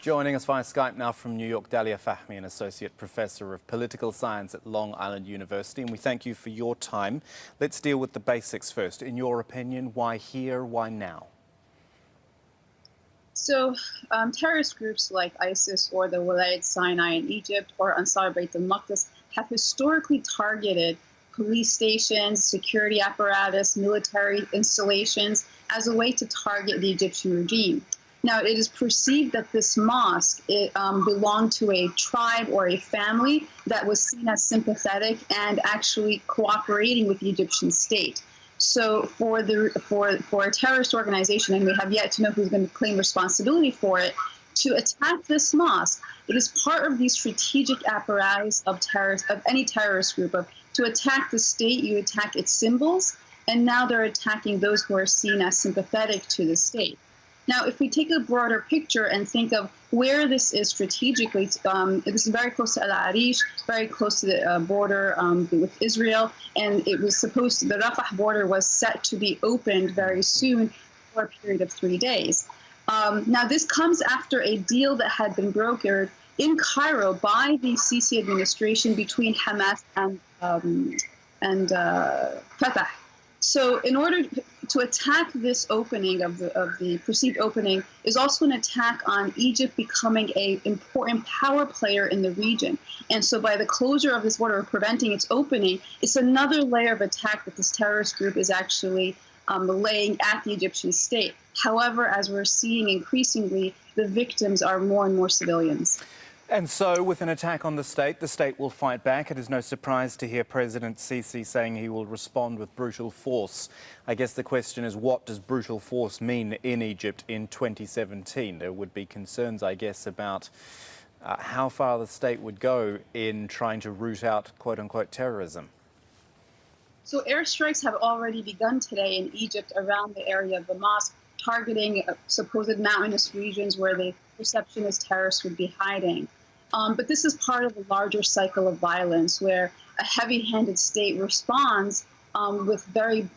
Joining us via Skype now from New York, Dalia Fahmy, an Associate Professor of Political Science at Long Island University, and we thank you for your time. Let's deal with the basics first. In your opinion, why here, why now? So terrorist groups like ISIS or the Wilayat Sinai in Egypt or Ansar Bayt al-Maqdis have historically targeted police stations, security apparatus, military installations as a way to target the Egyptian regime. Now, it is perceived that this mosque belonged to a tribe or a family that was seen as sympathetic and actually cooperating with the Egyptian state. So for a terrorist organization, and we have yet to know who's going to claim responsibility for it, to attack this mosque, it is part of the strategic apparatus of any terrorist group. To attack the state, you attack its symbols, and now they're attacking those who are seen as sympathetic to the state. Now, if we take a broader picture and think of where this is strategically, this is very close to Al Arish, very close to the border with Israel, and it was the Rafah border was set to be opened very soon for a period of 3 days. Now, this comes after a deal that had been brokered in Cairo by the Sisi administration between Hamas and Fatah. So in order to attack this opening of the perceived opening is also an attack on Egypt becoming an important power player in the region. And so by the closure of this border or preventing its opening, it's another layer of attack that this terrorist group is actually laying at the Egyptian state. However, as we're seeing increasingly, the victims are more and more civilians. And so, with an attack on the state will fight back. It is no surprise to hear President Sisi saying he will respond with brutal force. I guess the question is, what does brutal force mean in Egypt in 2017? There would be concerns, I guess, about how far the state would go in trying to root out, quote-unquote, terrorism. So airstrikes have already begun today in Egypt around the area of the mosque, targeting supposed mountainous regions where the perception is terrorists would be hiding. But this is part of a larger cycle of violence where a heavy-handed state responds with very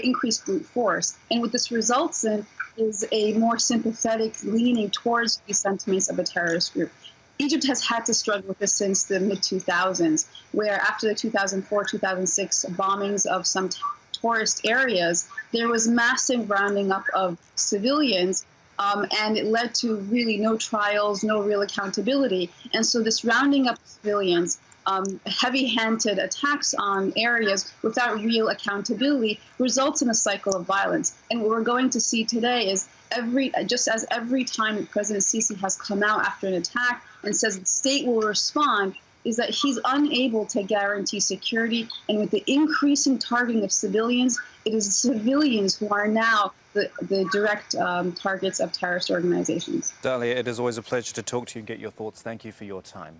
increased brute force. And what this results in is a more sympathetic leaning towards the sentiments of a terrorist group. Egypt has had to struggle with this since the mid-2000s, where after the 2004-2006 bombings of some tourist areas, there was massive rounding up of civilians, and it led to really no trials, no real accountability. And so this rounding up of civilians, heavy-handed attacks on areas without real accountability results in a cycle of violence. And what we're going to see today is just as every time President Sisi has come out after an attack and says the state will respond, is that he's unable to guarantee security. And with the increasing targeting of civilians, it is civilians who are now the direct targets of terrorist organizations. Dalia, it is always a pleasure to talk to you and get your thoughts. Thank you for your time.